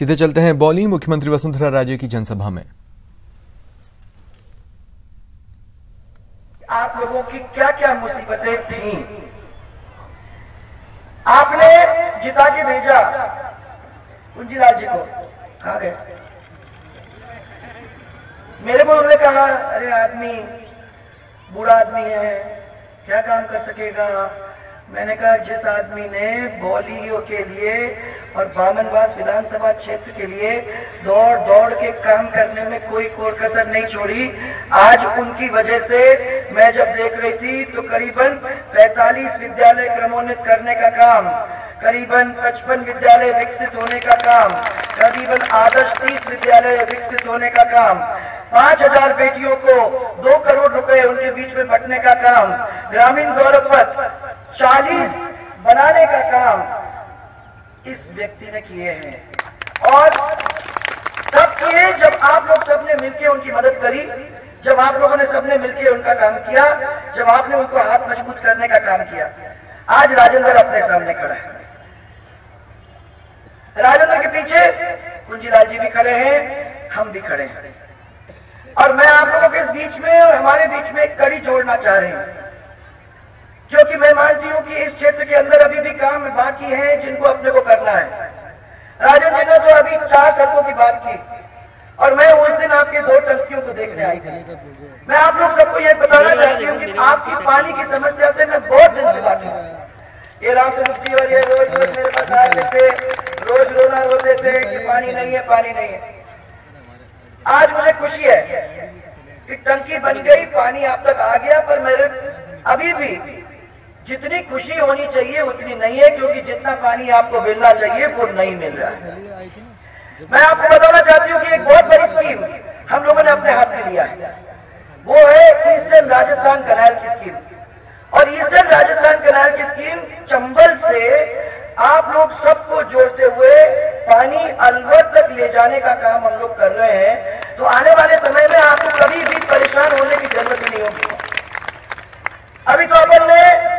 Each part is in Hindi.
सीधे चलते हैं बौली। मुख्यमंत्री वसुंधरा राजे की जनसभा में आप लोगों की क्या क्या मुसीबतें थीं, आपने जिता के भेजा कुंजीलाल जी को। कहां गए? मेरे को उन्होंने कहा, अरे आदमी बूढ़ा आदमी है, क्या काम कर सकेगा। मैंने कहा, जिस आदमी ने बौलियों के लिए और बामनवास विधानसभा क्षेत्र के लिए दौड़ दौड़ के काम करने में कोई कोर कसर नहीं छोड़ी, आज उनकी वजह से मैं जब देख रही थी तो करीबन 45 विद्यालय क्रमोन्नत करने का काम, करीबन 55 विद्यालय विकसित होने का काम, करीबन आदर्श 30 विद्यालय विकसित होने का काम, 5000 बेटियों को 2 करोड़ रुपए उनके बीच में बंटने का काम, ग्रामीण गौरव पथ 40 बनाने का काम इस व्यक्ति ने किए हैं। और तब किए जब आप लोग सबने मिलकर उनकी मदद करी, जब आप लोगों ने सबने मिलकर उनका काम किया, जब आपने उनको हाथ मजबूत करने का काम किया। आज राजेंद्र अपने सामने खड़ा है, राजेंद्र के पीछे कुंजीलाल जी भी खड़े हैं, हम भी खड़े हैं। और मैं आप लोगों के इस बीच में और हमारे बीच में एक कड़ी जोड़ना चाह रही हूं, क्योंकि मैं मानती हूं कि इस क्षेत्र के अंदर अभी भी काम बाकी है जिनको अपने को करना है। राजन जी ने तो अभी 4 सड़कों की बात की और मैं उस दिन आपके 2 टंकियों को देखने आई थी। मैं आप लोग सबको यह बताना चाहती हूं कि आपकी पानी की समस्या से मैं बहुत दिन से बात हूं। ये रामचंद्र जी और ये रोज रोज मेरे पास आए थे, रोज रोना रोते थे कि पानी नहीं है, पानी नहीं है। आज मुझे खुशी है कि टंकी बन गई, पानी आप तक आ गया, पर मेरे अभी भी जितनी खुशी होनी चाहिए उतनी नहीं है, क्योंकि जितना पानी आपको मिलना चाहिए वो नहीं मिल रहा है। मैं आपको बताना चाहती हूँ कि एक बहुत बड़ी स्कीम हम लोगों ने अपने हाथ में लिया है, वो है ईस्टर्न राजस्थान कैनाल की स्कीम। और ईस्टर्न राजस्थान कैनाल की स्कीम चंबल से आप लोग सबको जोड़ते हुए पानी अलवर तक ले जाने का काम हम लोग कर रहे हैं। तो आने वाले समय में आपको कभी भी परेशान होने की जरूरत नहीं होगी। अभी तो अपन ने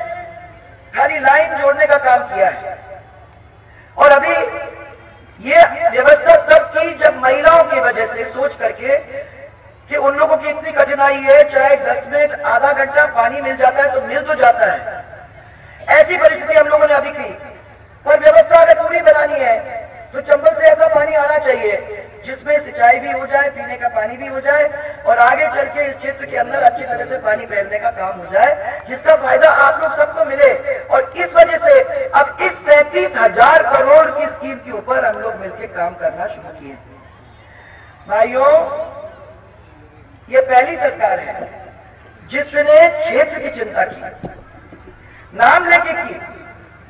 खाली लाइन जोड़ने का काम किया है, और अभी ये व्यवस्था तब की जब महिलाओं की वजह से सोच करके कि उन लोगों की इतनी कठिनाई है, चाहे 10 मिनट आधा घंटा पानी मिल जाता है तो मिल तो जाता है, ऐसी परिस्थिति हम लोगों ने अभी की। पर व्यवस्था अगर पूरी बनानी है तो चंबल से ऐसा पानी आना चाहिए जिसमें सिंचाई भी हो जाए, पीने का पानी भी हो जाए, और आगे चल के इस क्षेत्र के अंदर अच्छी तरह से पानी फैलने का काम हो जाए, जिसका फायदा आप लोग सबको मिले। और इस वजह से अब इस 37,000 करोड़ की स्कीम के ऊपर हम लोग मिलकर काम करना शुरू किए। भाइयों, ये पहली सरकार है जिसने क्षेत्र की चिंता की, नाम लेके की।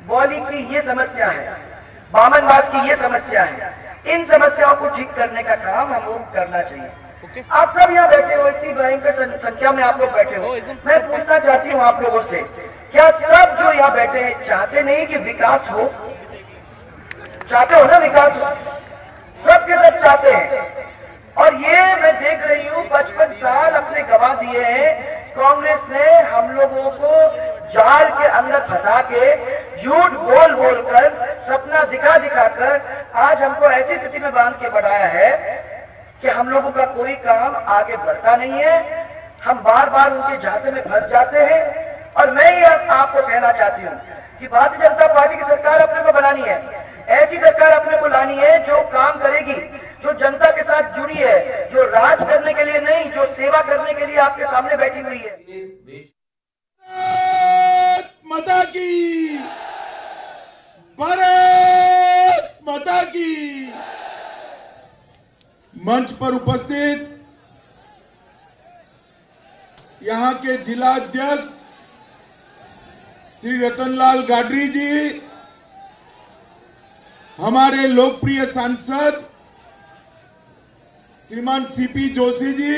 बौली की ये समस्या है, बामनवास की ये समस्या है, इन समस्याओं को ठीक करने का काम हम लोग करना चाहिए। आप सब यहाँ बैठे हो, इतनी भयंकर संख्या में आप लोग बैठे हो, मैं पूछना चाहती हूँ आप लोगों से, क्या सब जो यहाँ बैठे हैं चाहते नहीं कि विकास हो? चाहते हो ना विकास हो? सब के सब चाहते हैं। और ये मैं देख रही हूँ 55 साल अपने गवा दिए हैं कांग्रेस ने हम लोगों को जाल के अंदर फंसा के, झूठ बोल बोल कर, सपना दिखा दिखा कर आज हमको ऐसी स्थिति में बांध के बढ़ाया है कि हम लोगों का कोई काम आगे बढ़ता नहीं है। हम बार बार उनके झांसे में फंस जाते हैं। और मैं ये आपको कहना चाहती हूँ कि भारतीय जनता पार्टी की सरकार अपने को बनानी है, ऐसी सरकार अपने को लानी है जो काम करेगी, जो जनता के साथ जुड़ी है, जो राज करने के लिए नहीं, जो सेवा करने के लिए आपके सामने बैठी हुई है। भारत माता की, भारत माता की। मंच पर उपस्थित यहां के जिला अध्यक्ष श्री रतनलाल गाडरी जी, हमारे लोकप्रिय सांसद श्रीमान सीपी जोशी जी,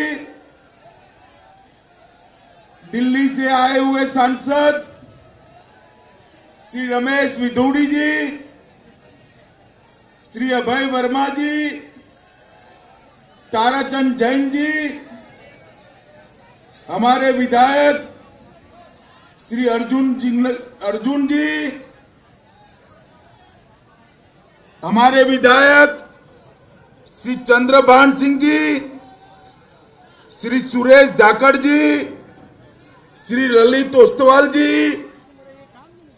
दिल्ली से आए हुए सांसद श्री रमेश विधोड़ी जी, श्री अभय वर्मा जी, ताराचंद जैन जी, हमारे विधायक श्री अर्जुन जी, हमारे विधायक श्री चंद्रभान सिंह जी, श्री सुरेश धाकड़ जी, श्री ललित ओस्तवाल जी,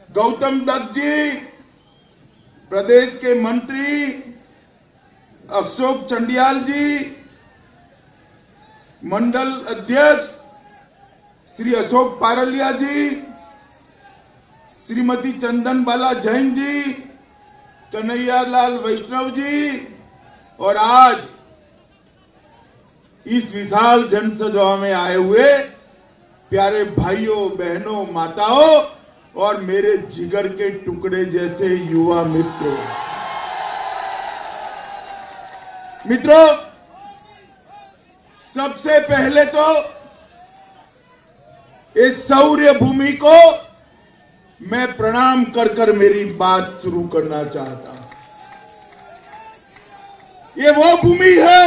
गौतम दत्त जी, प्रदेश के मंत्री अशोक चंडियाल जी, मंडल अध्यक्ष श्री अशोक पारलिया जी, श्रीमती चंदन बाला जैन जी, कन्हैयालाल वैष्णव जी, और आज इस विशाल जनसभा में आए हुए प्यारे भाइयों, बहनों, माताओं और मेरे जिगर के टुकड़े जैसे युवा मित्रों, सबसे पहले तो इस शौर्य भूमि को मैं प्रणाम कर कर मेरी बात शुरू करना चाहता हूं। ये वो भूमि है,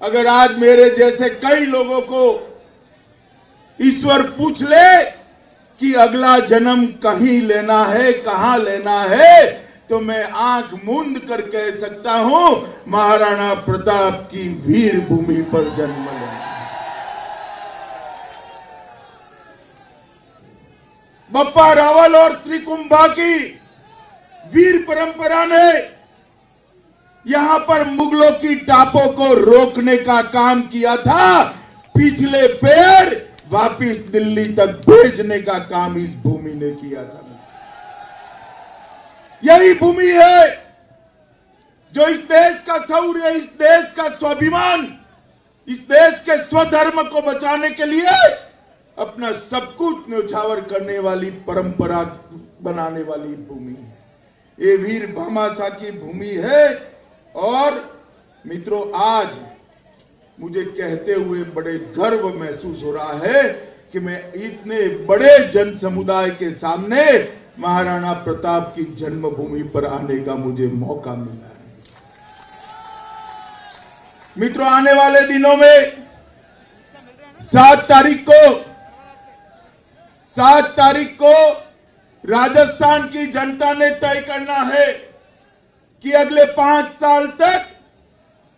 अगर आज मेरे जैसे कई लोगों को ईश्वर पूछ ले कि अगला जन्म कहीं लेना है, कहां लेना है, तो मैं आंख मूंद कर कह सकता हूं महाराणा प्रताप की वीर भूमि पर जन्म लेना। बप्पा रावल और श्री कुंभा की वीर परंपरा ने यहां पर मुगलों की टापों को रोकने का काम किया था, पिछले पैर वापिस दिल्ली तक भेजने का काम इस भूमि ने किया था। यही भूमि है जो इस देश का शौर्य, इस देश का स्वाभिमान, इस देश के स्वधर्म को बचाने के लिए अपना सब कुछ न्यौछावर करने वाली परंपरा बनाने वाली भूमि है। ये वीर भामाशाह की भूमि है। और मित्रों, आज मुझे कहते हुए बड़े गर्व महसूस हो रहा है कि मैं इतने बड़े जन समुदाय के सामने महाराणा प्रताप की जन्मभूमि पर आने का मुझे मौका मिला है। मित्रों, आने वाले दिनों में 7 तारीख को राजस्थान की जनता ने तय करना है कि अगले 5 साल तक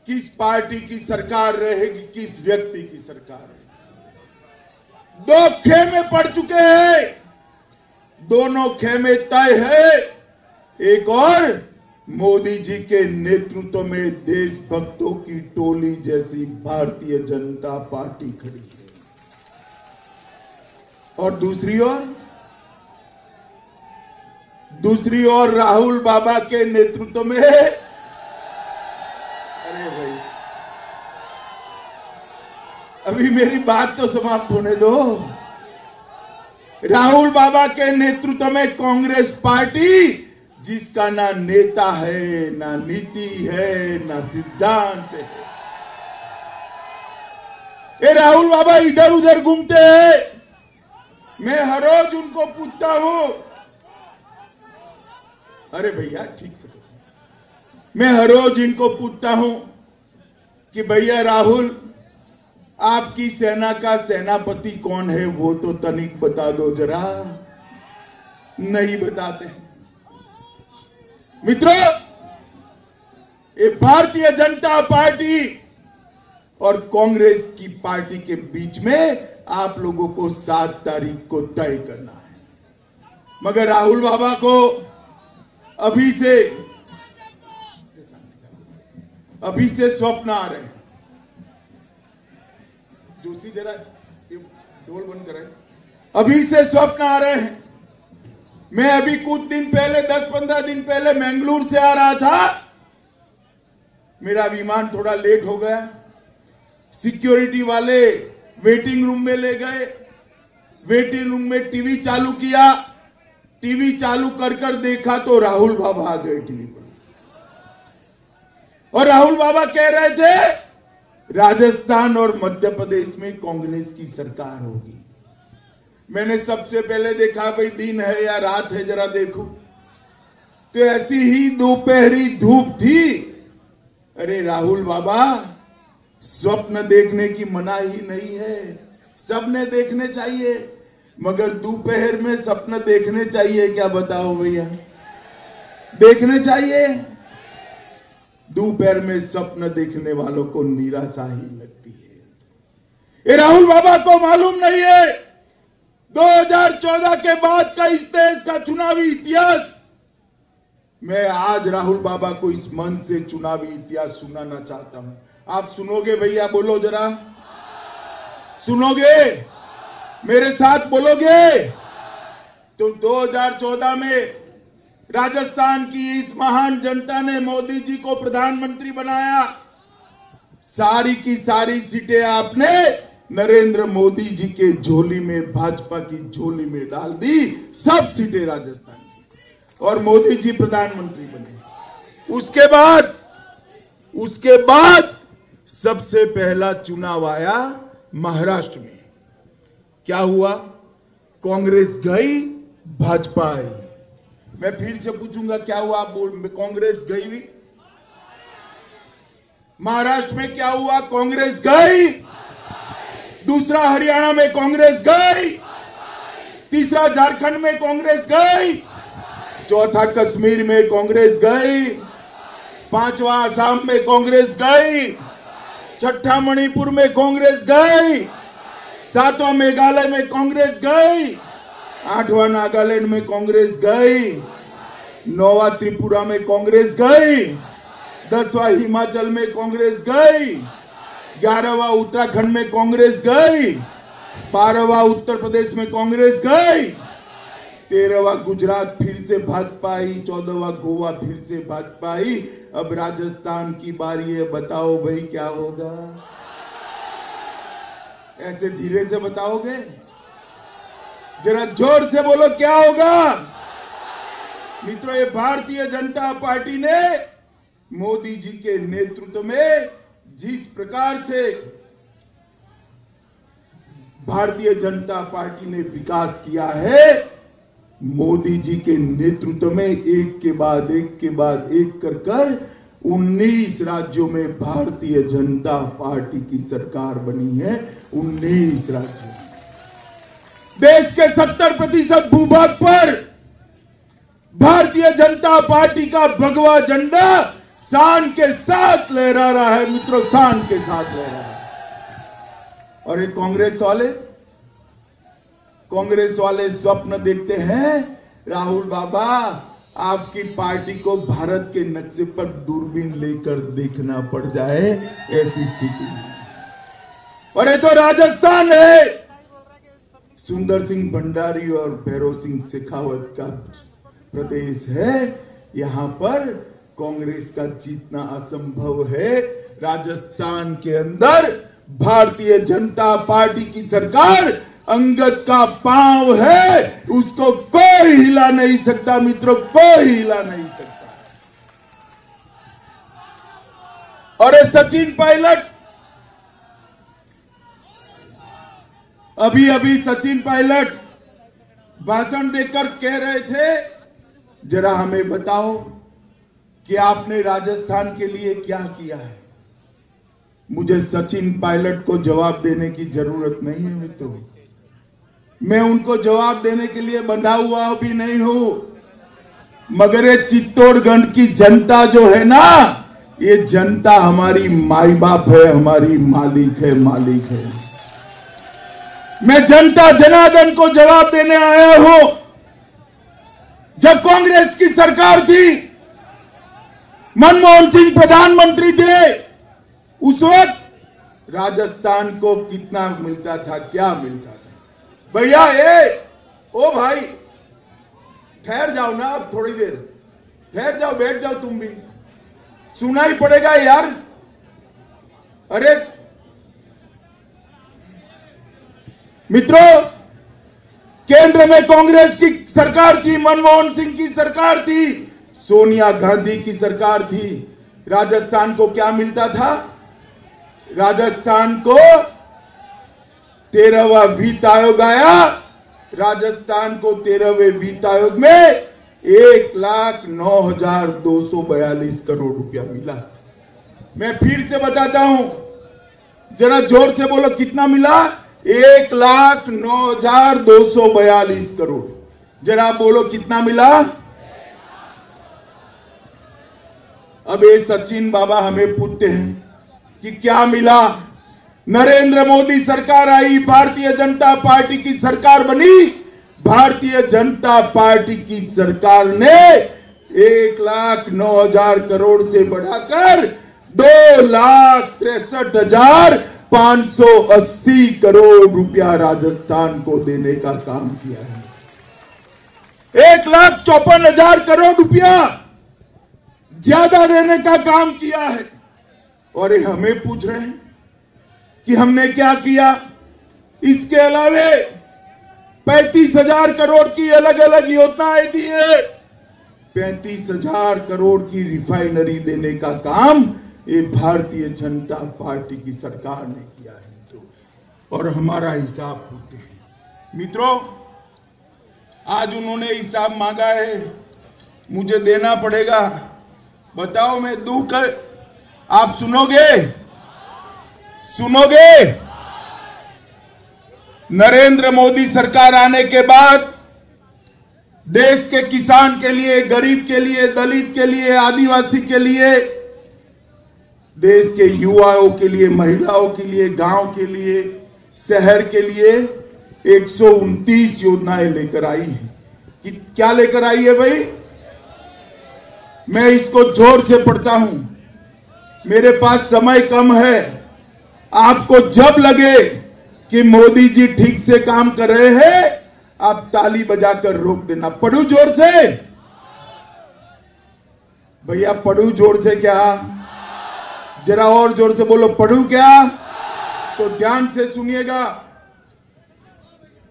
किस पार्टी की सरकार रहेगी, किस व्यक्ति की सरकार रहेगी। 2 खेमे पड़ चुके हैं, दोनों खेमे तय है। एक और मोदी जी के नेतृत्व में देशभक्तों की टोली जैसी भारतीय जनता पार्टी खड़ी है, और दूसरी ओर राहुल बाबा के नेतृत्व में, अरे भाई अभी मेरी बात तो समाप्त होने दो। राहुल बाबा के नेतृत्व में कांग्रेस पार्टी, जिसका ना नेता है, ना नीति है, ना सिद्धांत है। ये राहुल बाबा इधर उधर घूमते हैं। मैं हर रोज उनको पूछता हूं, अरे भैया ठीक से, मैं हर रोज इनको पूछता हूं कि भैया राहुल, आपकी सेना का सेनापति कौन है, वो तो तनिक बता दो जरा। नहीं बताते। मित्रों, ये भारतीय जनता पार्टी और कांग्रेस की पार्टी के बीच में आप लोगों को 7 तारीख को तय करना है। मगर राहुल बाबा को अभी से स्वप्न आ रहे हैं। दूसरी जरा ढोल बंद कराए। अभी से स्वप्न आ रहे हैं। मैं अभी कुछ दिन पहले, 10-15 दिन पहले मंगलूर से आ रहा था। मेरा विमान थोड़ा लेट हो गया। सिक्योरिटी वाले वेटिंग रूम में ले गए। वेटिंग रूम में टीवी चालू किया। टीवी चालू कर कर देखा तो राहुल बाबा आ गए टीवी पर, और राहुल बाबा कह रहे थे राजस्थान और मध्य प्रदेश में कांग्रेस की सरकार होगी। मैंने सबसे पहले देखा, भाई दिन है या रात है जरा देखो, तो ऐसी ही दोपहरी धूप थी। अरे राहुल बाबा, स्वप्न देखने की मनाही नहीं है, सबने देखने चाहिए, मगर दोपहर में सपना देखने चाहिए क्या? बताओ भैया, देखने चाहिए। दोपहर में स्वप्न देखने वालों को निराशा ही लगती है। ये राहुल बाबा को मालूम नहीं है 2014 के बाद का इस देश का चुनावी इतिहास। मैं आज राहुल बाबा को इस मंच से चुनावी इतिहास सुनाना चाहता हूं। आप सुनोगे भैया? बोलो जरा, सुनोगे? मेरे साथ बोलोगे? तो 2014 में राजस्थान की इस महान जनता ने मोदी जी को प्रधानमंत्री बनाया। सारी की सारी सीटें आपने नरेंद्र मोदी जी के झोली में, भाजपा की झोली में डाल दी। सब सीटें राजस्थान की, और मोदी जी प्रधानमंत्री बने। उसके बाद सबसे पहला चुनाव आया महाराष्ट्र में। क्या हुआ? कांग्रेस गई, भाजपा आई। मैं फिर से पूछूंगा क्या हुआ? आप बोल। कांग्रेस गई हुई। महाराष्ट्र में क्या हुआ? कांग्रेस गई। दूसरा हरियाणा में कांग्रेस गई। तीसरा झारखंड में कांग्रेस गई। चौथा कश्मीर में कांग्रेस गई। पांचवा आसाम में कांग्रेस गई। छठा मणिपुर में कांग्रेस गई। सातवां मेघालय में कांग्रेस गई। आठवां नागालैंड में कांग्रेस गई। नौवां त्रिपुरा में कांग्रेस गई। 10वां हिमाचल में कांग्रेस गई। 11वां उत्तराखंड में कांग्रेस गई। 12वां उत्तर प्रदेश में कांग्रेस गई। 13वां गुजरात फिर से भाजपा आई। 14वां गोवा फिर से भाजपा आई। अब राजस्थान की बारी है। बताओ भाई क्या होगा? ऐसे धीरे से बताओगे? जरा जोर से बोलो क्या होगा? मित्रों, ये भारतीय जनता पार्टी ने मोदी जी के नेतृत्व में जिस प्रकार से भारतीय जनता पार्टी ने विकास किया है, मोदी जी के नेतृत्व में एक के बाद एक कर 19 राज्यों में भारतीय जनता पार्टी की सरकार बनी है। 19 राज्यों में देश के 70% भूभाग पर भारतीय जनता पार्टी का भगवा झंडा शान के साथ लहरा रहा है। मित्रों, शान के साथ लहरा रहा है। और ये कांग्रेस वाले स्वप्न देखते हैं राहुल बाबा आपकी पार्टी को भारत के नक्शे पर दूरबीन लेकर देखना पड़ जाए, ऐसी स्थिति है। और ये तो राजस्थान है, सुंदर सिंह भंडारी और भैरव सिंह शेखावत का प्रदेश है। यहां पर कांग्रेस का जीतना असंभव है। राजस्थान के अंदर भारतीय जनता पार्टी की सरकार अंगद का पांव है, उसको कोई हिला नहीं सकता। मित्रों, कोई हिला नहीं सकता। और ये सचिन पायलट, अभी सचिन पायलट भाषण देकर कह रहे थे, जरा हमें बताओ कि आपने राजस्थान के लिए क्या किया है। मुझे सचिन पायलट को जवाब देने की जरूरत नहीं है मित्रों। मैं उनको जवाब देने के लिए बंधा हुआ भी नहीं हूं। मगर ये चित्तौड़गढ़ की जनता जो है ना, ये जनता हमारी माई बाप है, हमारी मालिक है। मैं जनता जनार्दन को जवाब देने आया हूं। जब कांग्रेस की सरकार थी, मनमोहन सिंह प्रधानमंत्री थे, उस वक्त राजस्थान को कितना मिलता था, क्या मिलता था? भैया ओ भाई ठहर जाओ ना, अब थोड़ी देर ठहर जाओ, बैठ जाओ, तुम भी सुना ही पड़ेगा यार। अरे मित्रों, केंद्र में कांग्रेस की सरकार थी, मनमोहन सिंह की सरकार थी, सोनिया गांधी की सरकार थी। राजस्थान को क्या मिलता था? राजस्थान को 13वां वित्त आयोग आया। राजस्थान को 13वें वित्त आयोग में 1,09,242 करोड़ रुपया मिला। मैं फिर से बताता हूं, जरा जोर से बोलो, कितना मिला? 1,09,242 करोड़। जरा बोलो कितना मिला? अब ये सचिन बाबा हमें पूछते हैं कि क्या मिला। नरेंद्र मोदी सरकार आई, भारतीय जनता पार्टी की सरकार बनी। भारतीय जनता पार्टी की सरकार ने 1,09,000 करोड़ से बढ़ाकर 2,63,580 करोड़ रुपया राजस्थान को देने का काम किया है। 1,54,000 करोड़ रुपया ज्यादा देने का काम किया है। और ये हमें पूछ रहे हैं कि हमने क्या किया। इसके अलावे 35,000 करोड़ की अलग अलग योजनाएं दी है। 35,000 करोड़ की रिफाइनरी देने का काम ये भारतीय जनता पार्टी की सरकार ने किया है मित्रों, और हमारा हिसाब पूछते हैं। मित्रों, आज उन्होंने हिसाब मांगा है, मुझे देना पड़ेगा। बताओ मैं दूं कर, आप सुनोगे? नरेंद्र मोदी सरकार आने के बाद देश के किसान के लिए, गरीब के लिए, दलित के लिए, आदिवासी के लिए, देश के युवाओं के लिए, महिलाओं के लिए, गांव के लिए, शहर के लिए 129 योजनाएं लेकर आई है। कि क्या लेकर आई है भाई? मैं इसको जोर से पढ़ता हूं, मेरे पास समय कम है। आपको जब लगे कि मोदी जी ठीक से काम कर रहे हैं, आप ताली बजाकर रोक देना। पढ़ू जोर से भैया, पढ़ू जोर से क्या? जरा और जोर से बोलो, पढ़ू क्या? तो ध्यान से सुनिएगा।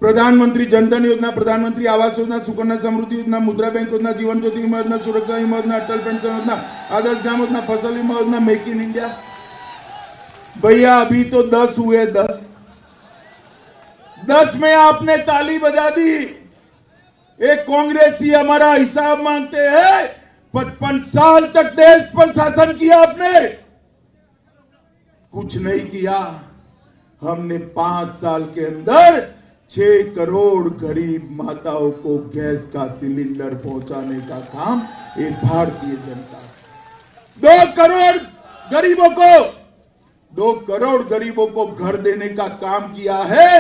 प्रधानमंत्री जनधन योजना, प्रधानमंत्री आवास योजना, सुकन्या समृद्धि योजना, मुद्रा बैंक योजना, जीवन ज्योति बीमा योजना, सुरक्षा बीमा योजना, अटल पेंशन योजना, आदर्श ग्राम योजना, फसल बीमा योजना, मेक इन इंडिया। भैया अभी तो 10 हुए। 10 में आपने ताली बजा दी। एक कांग्रेसी हमारा हिसाब मांगते हैं। 55 साल तक देश पर शासन किया आपने, कुछ नहीं किया। हमने 5 साल के अंदर 6 करोड़ गरीब माताओं को गैस का सिलेंडर पहुंचाने का काम ये भारतीय जनता, 2 करोड़ गरीबों को घर देने का काम किया है।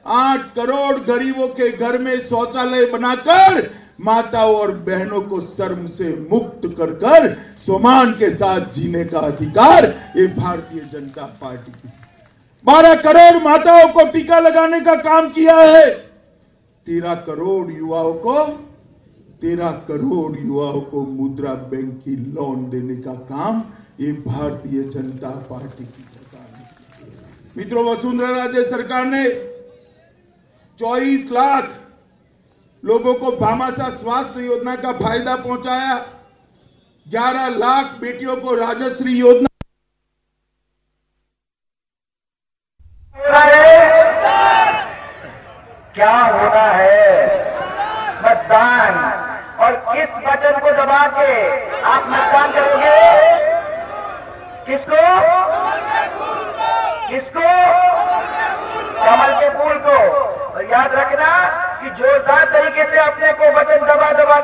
8 करोड़ गरीबों के घर में शौचालय बनाकर माताओं और बहनों को शर्म से मुक्त कर कर सम्मान के साथ जीने का अधिकार ये भारतीय जनता पार्टी की। 12 करोड़ माताओं को टीका लगाने का काम किया है। 13 करोड़ युवाओं को मुद्रा बैंक की लोन देने का काम ये भारतीय जनता पार्टी की सरकार ने। मित्रों, वसुंधरा राजे सरकार ने 24 लाख लोगों को भामाशाह स्वास्थ्य योजना का फायदा पहुंचाया। 11 लाख बेटियों को राजश्री योजना। क्या होना है? मतदान। और किस बटन को दबा के आप मतदान करोगे? किसको? कमल के फूल को। और याद रखना कि जोरदार तरीके से अपने को बटन दबा दबा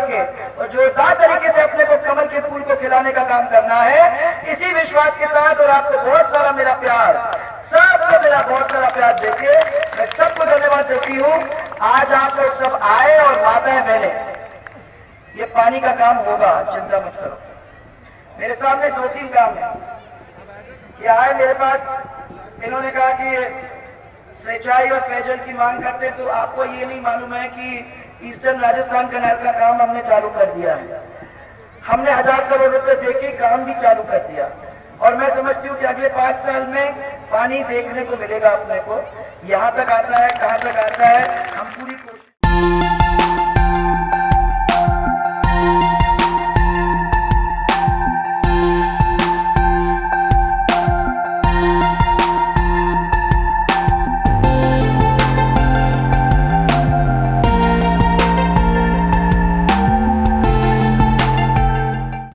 के और जोरदार तरीके से अपने को कमल के फूल को खिलाने का काम करना है, इसी विश्वास के साथ। और आपको बहुत सारा मेरा प्यार, सबको मेरा बहुत सारा प्यार देके मैं सबको धन्यवाद देती हूँ। आज आप लोग सब आए और माताएं बहनें, ये पानी का काम होगा, चिंता मत करो। मेरे सामने 2-3 काम है। ये आए मेरे पास, इन्होंने कहा कि सिंचाई और पेयजल की मांग करते, तो आपको ये नहीं मालूम है कि ईस्टर्न राजस्थान कैनाल का काम हमने चालू कर दिया है। हमने 1000 करोड़ रुपए देके काम भी चालू कर दिया। और मैं समझती हूँ कि अगले 5 साल में पानी देखने को मिलेगा अपने को। यहाँ तक आता है, कहाँ तक आता है, हम पूरी कोशिश